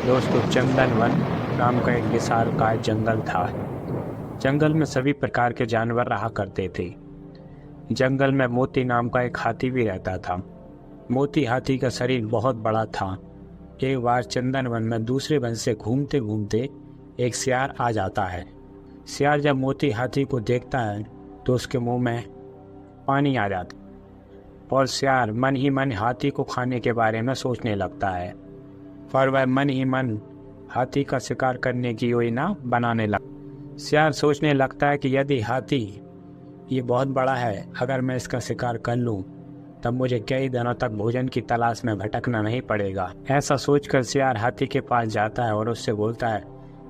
दोस्तों, चंदन वन नाम का एक विशालकाय जंगल था। जंगल में सभी प्रकार के जानवर रहा करते थे। जंगल में मोती नाम का एक हाथी भी रहता था। मोती हाथी का शरीर बहुत बड़ा था। एक बार चंदन वन में दूसरे वन से घूमते घूमते एक सियार आ जाता है। सियार जब मोती हाथी को देखता है तो उसके मुंह में पानी आ जाता और सियार मन ही मन हाथी को खाने के बारे में सोचने लगता है। पर वह मन ही मन हाथी का शिकार करने की योजना बनाने लगा। सियार सोचने लगता है कि यदि हाथी ये बहुत बड़ा है, अगर मैं इसका शिकार कर लूं, तब मुझे कई दिनों तक भोजन की तलाश में भटकना नहीं पड़ेगा। ऐसा सोचकर सियार हाथी के पास जाता है और उससे बोलता है,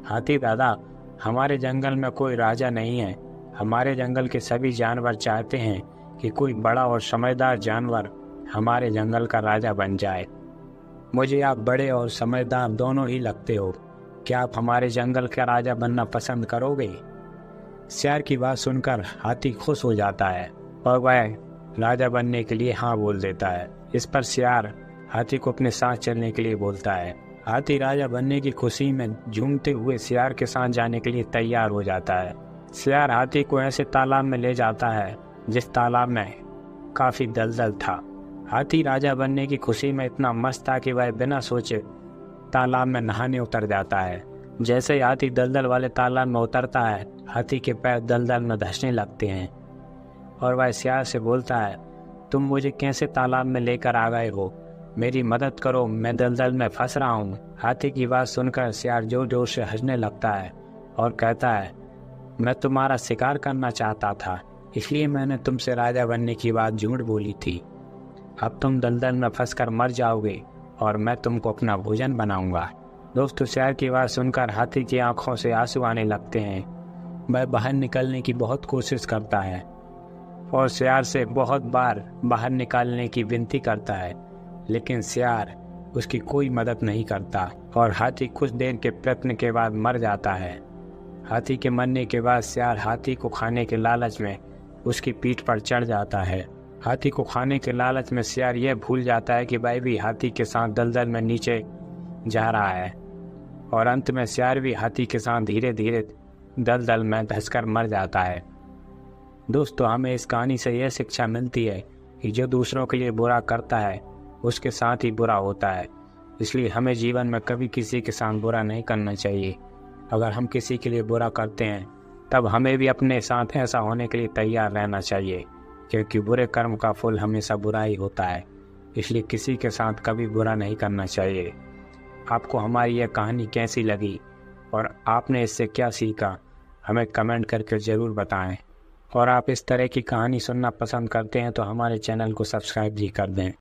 हाथी दादा, हमारे जंगल में कोई राजा नहीं है। हमारे जंगल के सभी जानवर चाहते हैं कि कोई बड़ा और समझदार जानवर हमारे जंगल का राजा बन जाए। मुझे आप बड़े और समझदार दोनों ही लगते हो। क्या आप हमारे जंगल का राजा बनना पसंद करोगे? सियार की बात सुनकर हाथी खुश हो जाता है और वह राजा बनने के लिए हाँ बोल देता है। इस पर सियार हाथी को अपने साथ चलने के लिए बोलता है। हाथी राजा बनने की खुशी में झूमते हुए सियार के साथ जाने के लिए तैयार हो जाता है। सियार हाथी को ऐसे तालाब में ले जाता है जिस तालाब में काफी दलदल था। हाथी राजा बनने की खुशी में इतना मस्त था कि वह बिना सोचे तालाब में नहाने उतर जाता है। जैसे ही हाथी दलदल वाले तालाब में उतरता है, हाथी के पैर दलदल में धंसने लगते हैं और वह सियार से बोलता है, तुम मुझे कैसे तालाब में लेकर आ गए हो? मेरी मदद करो, मैं दलदल में फंस रहा हूँ। हाथी की बात सुनकर सियार जोर जोर से हंसने लगता है और कहता है, मैं तुम्हारा शिकार करना चाहता था, इसलिए मैंने तुमसे राजा बनने की बात झूठ बोली थी। अब तुम दलदल में फंसकर मर जाओगे और मैं तुमको अपना भोजन बनाऊंगा। दोस्तों, सियार की बात सुनकर हाथी की आंखों से आंसू आने लगते हैं। वह बाहर निकलने की बहुत कोशिश करता है और सियार से बहुत बार बाहर निकालने की विनती करता है, लेकिन सियार उसकी कोई मदद नहीं करता और हाथी कुछ देर के प्रयत्न के बाद मर जाता है। हाथी के मरने के बाद सियार हाथी को खाने के लालच में उसकी पीठ पर चढ़ जाता है। हाथी को खाने के लालच में सियार यह भूल जाता है कि वह भी हाथी के साथ दलदल में नीचे जा रहा है और अंत में सियार भी हाथी के साथ धीरे धीरे दलदल में धंसकर मर जाता है। दोस्तों, हमें इस कहानी से यह शिक्षा मिलती है कि जो दूसरों के लिए बुरा करता है उसके साथ ही बुरा होता है। इसलिए हमें जीवन में कभी किसी के साथ बुरा नहीं करना चाहिए। अगर हम किसी के लिए बुरा करते हैं तब हमें भी अपने साथ ऐसा होने के लिए तैयार रहना चाहिए, क्योंकि बुरे कर्म का फल हमेशा बुरा ही होता है। इसलिए किसी के साथ कभी बुरा नहीं करना चाहिए। आपको हमारी यह कहानी कैसी लगी और आपने इससे क्या सीखा, हमें कमेंट करके ज़रूर बताएं। और आप इस तरह की कहानी सुनना पसंद करते हैं तो हमारे चैनल को सब्सक्राइब भी कर दें।